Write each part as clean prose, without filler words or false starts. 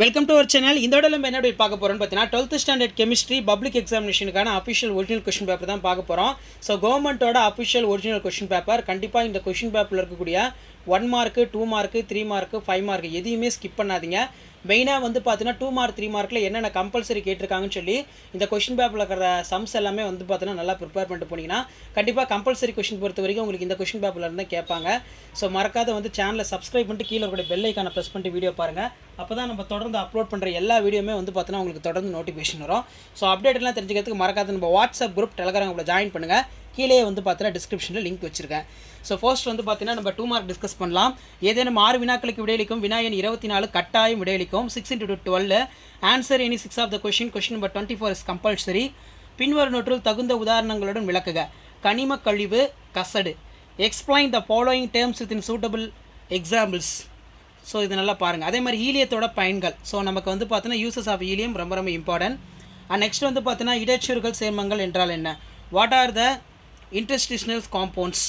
Welcome to our channel. இந்த வீடியோவில் நம்ம என்ன பார்க்க போகிறோம்னு பார்த்தீங்கன்னா 12th ஸ்டாண்டர்ட் கெமிஸ்ட்ரி பப்ளிக் எக்ஸாமினேஷனுக்கான அஃபிஷியல் ஒரிஜினல் கொஷின் பேப்பர் தான் பார்க்க போகிறோம். ஸோ கவர்மெண்ட்டோட அஃபிஷியல் ஒரிஜினல் கொஷின் பேப்பர். கண்டிப்பாக இந்த கொஷின் பேப்பரில் இருக்கக்கூடிய 1 மார்க்கு 2 மார்க்கு 3 மார்க்கு 5 மார்க்கு எதையுமே ஸ்கிப் பண்ணாதீங்க. மெயினாக வந்து பார்த்தீங்கன்னா 2 மார்க் 3 மார்க்கில் என்னென்ன கம்பல்சரி கேட்டிருக்காங்கன்னு சொல்லி இந்த கொஷின் பேப்பரில் இருக்கிற சம்ஸ் எல்லாமே வந்து பார்த்தீங்கன்னா நல்லா ப்ரிப்பேர் பண்ணிட்டு போனீங்கன்னா கண்டிப்பாக கம்பல்சரி கொஷின் பொறுத்த வரைக்கும் உங்களுக்கு இந்த கொஷின் பேப்பரில் இருந்தால் கேட்பாங்க. ஸோ மறக்காத வந்து சேனலை சப்ஸ்கிரைப் பண்ணிட்டு கீழே கூட பெல் ஐக்கானை ப்ரெஸ் பண்ணிட்டு வீடியோ பாருங்கள். அப்போ தான் நம்ம தொடர்ந்து அப்லோட் பண்ணுற எல்லா வீடியோமே வந்து பார்த்தீங்கன்னா உங்களுக்கு தொடர்ந்து நோட்டிஃபிகேஷன் வரும். ஸோ அப்டேட்லாம் தெரிஞ்சுக்கிறதுக்கு மறக்காத நம்ம வாட்ஸ்அப் குரூப் டெலகிராம் குரூப்பில் ஜாயின் பண்ணுங்கள். கீழே வந்து பார்த்தீங்கன்னா டிஸ்கிரிப்ஷனில் லிங்க் வச்சிருக்கேன். ஸோ ஃபர்ஸ்ட் வந்து பார்த்தீங்கன்னா நம்ம 2 மார்க் டிஸ்கஸ் பண்ணலாம். ஏதேனும் 6 வினாக்களுக்கு விடையளிக்கும் வினா எண் 24 கட்டாயம் விடையளிக்கும். 6 × 12 answer any 6 of the question. Question number 24 is compulsory. பின்வரும் நோட்டில் தகுந்த உதாரணங்களுடன் விளக்குக. கனிம கழிவு, கசடு. Explain the following terms with in suitable examples. So இது நல்லா பாருங்கள். அதே மாதிரி ஹீலியத்தோட பயன்கள். ஸோ நமக்கு வந்து பார்த்தீங்கன்னா யூசஸ் ஆஃப் ஹீலியம் ரொம்ப ரொம்ப இம்பார்ட்டன்ட். அண்ட் நெக்ஸ்ட் வந்து பார்த்தீங்கன்னா இடைச்சொற்கள் சேர்மங்கள் என்றால் என்ன? What are the interstitial compounds?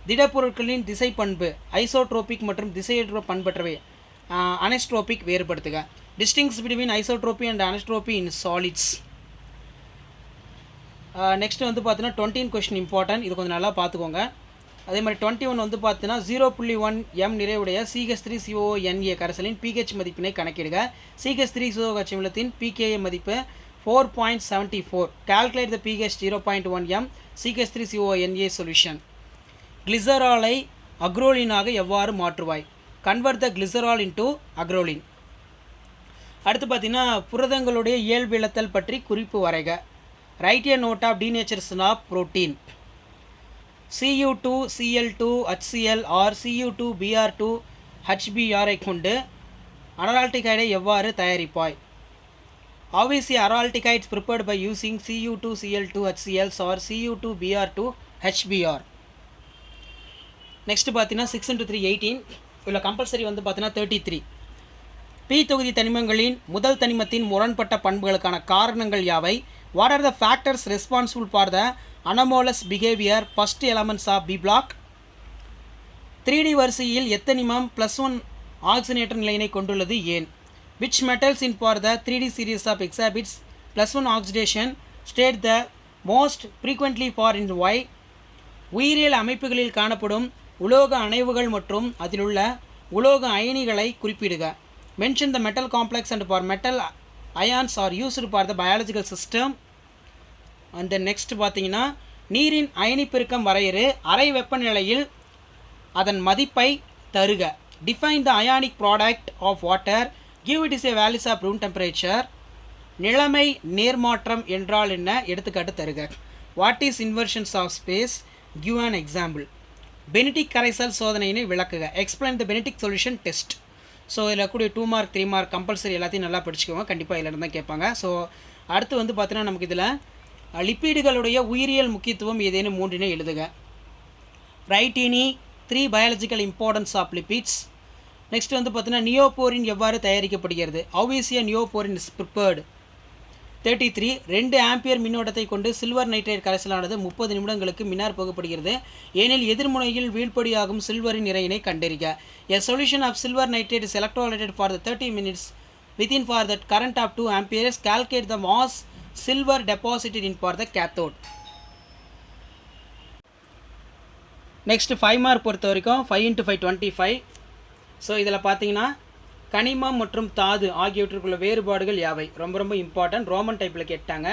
திடப்பொருட்களின் திசை பண்பு ஐசோட்ரோபிக் மற்றும் திசையற்ற பண்பற்றவை. அனஸ்ட்ரோபிக் வேறுபடுத்துக. Distinguish between isotropy and anisotropy in solids. Next வந்து பார்த்தீங்கன்னா 20 கொஸ்டின் இம்பார்ட்டன்ட். இது கொஞ்சம் நல்லா பார்த்துக்கோங்க. அதே மாதிரி 21 வந்து பார்த்தீங்கன்னா 0.1 m நிறைவுடைய CH3CONA கரைசலின் pH மதிப்பினை கணக்கிடுக. CH3COH அமிலத்தின் pKa மதிப்பு 4.74. Calculate the pH 0.1 m CH3CONA solution. கிளிசராலை அக்ரோலினாக எவ்வாறு மாற்றுவாய்? Convert the glycerol into acrolein. அடுத்து பார்த்தீங்கன்னா புரதங்களுடைய இயல்பிழத்தல் பற்றி குறிப்பு வரைக. Write a note of denaturation of protein. Cu2 Cl2 HCl or Cu2 Br2 HBr ஐ கொண்டு அனலால்டிகைடை எவ்வாறு தயாரிப்பாய்? How is the araldehydes prepared by using Cu2 Cl2 HCl or Cu2 Br2 HBr? Next பார்த்தீங்கன்னா 6 × 3 18. இதில் கம்பல்சரி வந்து பார்த்தீங்கன்னா 33. பி தொகுதி தனிமங்களின் முதல் தனிமத்தின் முரண்பட்ட பண்புகளுக்கான காரணங்கள் யாவை? What are the factors responsible for the anomalous behaviour first elements of p block? 3D வரிசையில் எத்தனிமம் +1 ஆக்சிஜனேற்ற நிலையினை கொண்டுள்ளது ஏன்? Which metals in for the 3D series of exhibits +1 oxidation state the most frequently for in Y? உயிரியல் அமைப்புகளில் காணப்படும் உலோக அணைவுகள் மற்றும் அதிலுள்ள உலோக அயனிகளை குறிப்பிடுக. Mention the metal complex and for metal ions are used for the biological system. And then next பார்த்தீங்கன்னா நீரின் அயனி பெருக்கம் வரையறு. அறை வெப்பநிலையில் அதன் மதிப்பை தருக. Define the ionic product of water. Give it is a values of room temperature. நிலைமை நேர்மாற்றம் என்றால் என்ன? எடுத்துக்காட்டு தருக. What is inversions of space? Give an example. Benedict கரைசல் சோதனையினை விளக்குக. Explain the Benedict solution test. So இதில் கூடிய 2 மார்க் 3 மார்க் கம்பல்சரி எல்லாத்தையும் நல்லா படிச்சுக்கோங்க. கண்டிப்பாக இதில் இருந்தால் கேட்பாங்க. ஸோ அடுத்து வந்து பார்த்தீங்கன்னா நமக்கு இதில் லிப்பிடுகளுடைய உயிரியல் முக்கியத்துவம் ஏதேனும் 3 எழுதுக. Write any 3 biological importance of lipids. Next வந்து பார்த்தீங்கன்னா நியோபோரின் எவ்வாறு தயாரிக்கப்படுகிறது? How is a neoprene is prepared? 33. 2 ampere மின்னோட்டத்தை கொண்டு சில்வர் நைட்ரேட் கரைசலானது 30 நிமிடங்களுக்கு மின்னார் போகப்படுகிறது. ஏனில் எதிர்முனையில் வீழ்படியாகும் சில்வரின் நிறையினை கண்டறிக. A solution of silver nitrate is electrolyted for the 30 minutes within for the current of 2 amperes. Calculate the mass silver deposited in for the cathode. Next 5 mark பொறுத்த வரைக்கும் 5 × 5 25. ஸோ இதில் பார்த்தீங்கன்னா கனிமம் மற்றும் தாது ஆகியவற்றுக்குள்ள வேறுபாடுகள் யாவை? ரொம்ப ரொம்ப இம்பார்ட்டன்ட். ரோமன் டைப்பில் கேட்டாங்க.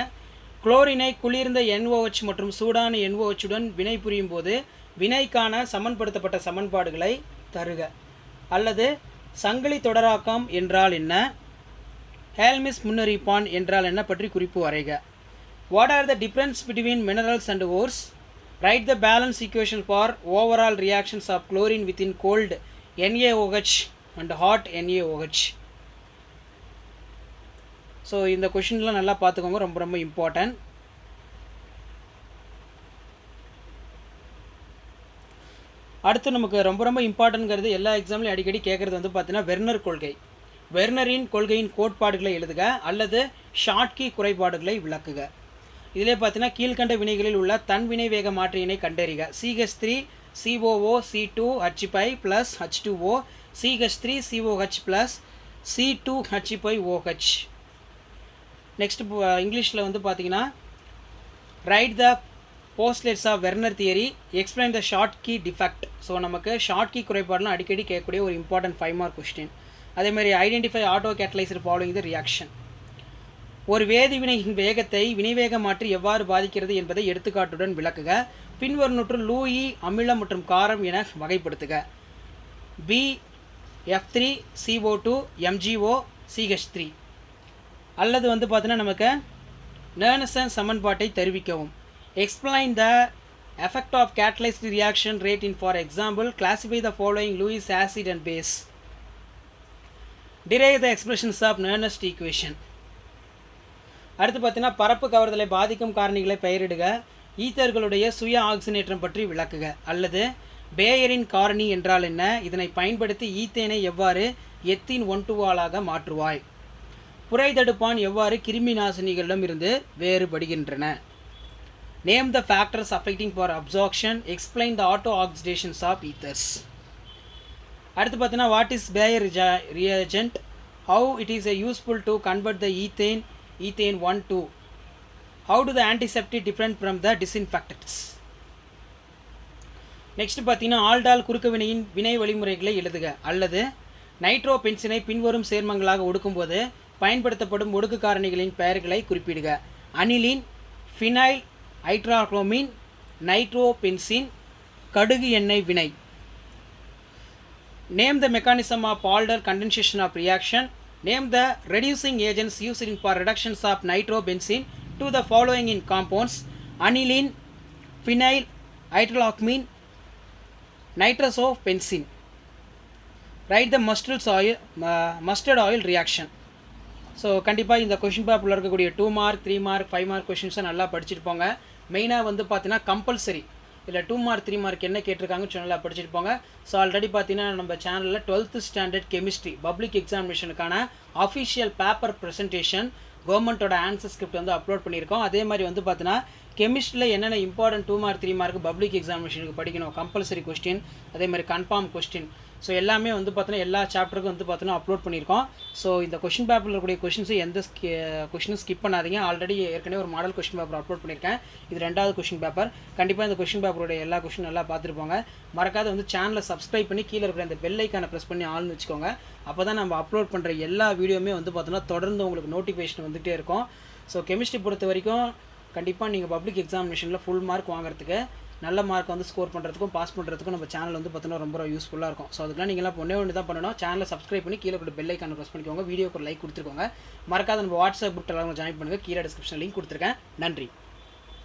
குளோரினை குளிர்ந்த NOH மற்றும் சூடான NOH உடன் வினை புரியும் போது வினைக்கான சமன்படுத்தப்பட்ட சமன்பாடுகளை தருக. அல்லது சங்கிலி தொடராக்கம் என்றால் என்ன? ஹேல்மிஸ் முன்னறிப்பான் என்றால் என்ன பற்றி குறிப்பு வரைக. What are the difference between minerals and ores? Write the balance equation for overall reactions of chlorine within cold NaOH and hot NaOH. So இந்த கொஷின்லாம் நல்லா பார்த்துக்கோங்க. ரொம்ப ரொம்ப இம்பார்ட்டன்ட். அடுத்து நமக்கு ரொம்ப ரொம்ப இம்பார்ட்டன்ட்ங்கிறது எல்லா எக்ஸாம்லையும் அடிக்கடி கேட்குறது வந்து பார்த்தீங்கன்னா வெர்னர் கொள்கை. வெர்னரின் கொள்கையின் கோட்பாடுகளை எழுதுக அல்லது ஷாட்கி குறைபாடுகளை விளக்குக. இதிலே பார்த்தீங்கன்னா கீழ்கண்ட வினைகளில் உள்ள தன்வினை வேக மாற்றியினை கண்டறிக. CH3 COO C2 H5 + H2O CH3 COH + C2H5OH. Next இங்கிலீஷில் வந்து பார்த்தீங்கன்னா write the postulates of Werner theory, explain the Schottky defect. So நமக்கு ஷார்ட் கீ குறைபாடுலாம் அடிக்கடி கேட்கக்கூடிய ஒரு இம்பார்ட்டன்ட் 5 மார்க் கொஸ்டின். அதேமாதிரி identify auto catalyser following the reaction. ஒரு வேதிவினையின் வேகத்தை வினைவேக மாற்றி எவ்வாறு பாதிக்கிறது என்பதை எடுத்துக்காட்டுடன் விளக்குக. பின்வருவனற்று லூயி அமிலம் மற்றும் காரம் என வகைப்படுத்துக. BF3CO2 MgO CH3. அல்லது வந்து பார்த்தீங்கன்னா நமக்கு நேர்னசன் சமன்பாட்டை தெரிவிக்கவும். Explain the effect of catalyst reaction rate in for example classify the following Lewis acid and base. Derive the expressions of Nernst equation. அடுத்து பார்த்தீங்கன்னா பரப்பு கவர்தலை பாதிக்கும் காரணிகளை பெயரிடுக. ஈத்தர்களுடைய சுய ஆக்சினேற்றம் பற்றி விளக்குக. அல்லது பேயரின் காரணி என்றால் என்ன, இதனை பயன்படுத்தி ஈத்தேனை எவ்வாறு எத்தீன் 1,2-ஆலாக மாற்றுவாய். புரைதடுப்பான் எவ்வாறு கிருமி நாசினிகளிடம் இருந்து வேறுபடுகின்றன. Name the factors affecting for absorption, explain the auto oxidations of ethers. அடுத்து பார்த்தீங்கன்னா what is Bayer reagent, how it is useful to convert the ethane 1,2. How do the antiseptic different from the disinfectants? Next பார்த்தீங்கன்னா aldol குறுக்கு வினையின் வினை வழிமுறைகளை எழுதுக. அல்லது நைட்ரோபென்சினை பின்வரும் சேர்மங்களாக ஒடுக்கும்போது பயன்படுத்தப்படும் ஒடுக்கு காரணிகளின் பெயர்களை குறிப்பிடுக. அனிலின், ஃபினைல் ஹைட்ராக்ளோமின், நைட்ரோபென்சின், கடுகு எண்ணெய் வினை. Name the mechanism of aldol condensation of reaction. Name the reducing agents used in for reductions of nitrobenzene to the following in compounds: aniline, phenyl hydroalkene, nitrosopenzene. Write the mustard oil reaction. So கண்டிப்பாக இந்த question பேப்பரில் இருக்கக்கூடிய 2 mark 3 mark 5 mark கொஷின்ஸை நல்லா படிச்சுட்டு போங்க. மெயினாக வந்து பார்த்தீங்கன்னா கம்பல்சரி இல்லை 2 மார்க் 3 மார்க் என்ன கேட்டிருக்காங்கன்னு நல்லா படிச்சுட்டு போங்க. ஸோ ஆல்ரெடி பார்த்தீங்கன்னா நம்ம சேனலில் 12th ஸ்டாண்டர்ட் கெமிஸ்ட்ரி பப்ளிக் எக்ஸாமினேஷனுக்கான அஃபிஷியல் பேப்பர் ப்ரெசன்டேஷன் கவர்மெண்ட்டோட ஆன்சர் ஸ்கிரிப்ட் வந்து அப்லோட் பண்ணியிருக்கோம். அதே மாதிரி வந்து பார்த்தீங்கன்னா கெமிஸ்ட்ரியில் என்னென்ன இம்பார்ட்டன்ட் 2 மார்க் 3 மார்க் பப்ளிக் எக்ஸாமினேஷனுக்கு படிக்கணும், கம்பல்சரி கொஸ்டின், அதே மாதிரி கன்ஃபார்ம் கொஸ்டின், ஸோ எல்லாமே வந்து பார்த்தீங்கன்னா எல்லா சாப்டருக்கும் வந்து பார்த்தீங்கன்னா அப்லோட் பண்ணியிருக்கோம். ஸோ இந்த கொஷின் பேப்பரில் இருக்கக்கூடிய கொஷின்ஸை எந்த கொஷினும் ஸ்கிப் பண்ணாதீங்க. ஆல்ரெடி ஏற்கனவே ஒரு மாடல் கொஷின் பேப்பர் அப்லோட் பண்ணியிருக்கேன். இது 2வது கொஷின் பேப்பர். கண்டிப்பாக இந்த கொஷின் பேப்பரோட எல்லா கொஷின் நல்லா பார்த்துருப்போங்க. மறக்காத வந்து சேனலை சப்ஸ்கிரைப் பண்ணி கீழே இருக்கிற அந்த பெல் ஐக்கானை ப்ரெஸ் பண்ணி ஆள்னு வச்சுக்கோங்க. அப்போ தான் நம்ம அப்லோட் பண்ணுற எல்லா வீடியோவுமே வந்து பார்த்தோன்னா தொடர்ந்து உங்களுக்கு நோட்டிஃபிகேஷன் வந்துகிட்டே இருக்கும். ஸோ கெமிஸ்ட்ரி பொறுத்த வரைக்கும் கண்டிப்பாக நீங்கள் பப்ளிக் எக்ஸாமினேஷனில் ஃபுல் மார்க் வாங்குறதுக்கு, நல்ல மார்க் வந்து ஸ்கோர் பண்ணுறதுக்கும் பாஸ் பண்ணுறதுக்கும் நம்ம சேனல் வந்து பார்த்தீங்கன்னா ரொம்ப யூஸ்ஃபுல்லாக இருக்கும். ஸோ அதுக்கெல்லாம் நீங்களாம் ஒன்று தான் பண்ணணும், சேனலை சப்ஸ்கிரைப் பண்ணி கீழே கூட பெல் ஐக்கானை ப்ரெஸ் பண்ணிக்கோங்க, வீடியோக்கு ஒரு லைக் கொடுத்துருக்கோங்க. மறக்காத நம்ம வாட்ஸ்அப் குரூப் எல்லாம் ஜாயின் பண்ணுங்கள், கீழே டிஸ்கிரிப்ஷன் லிங்க் கொடுத்துருக்கேன். நன்றி.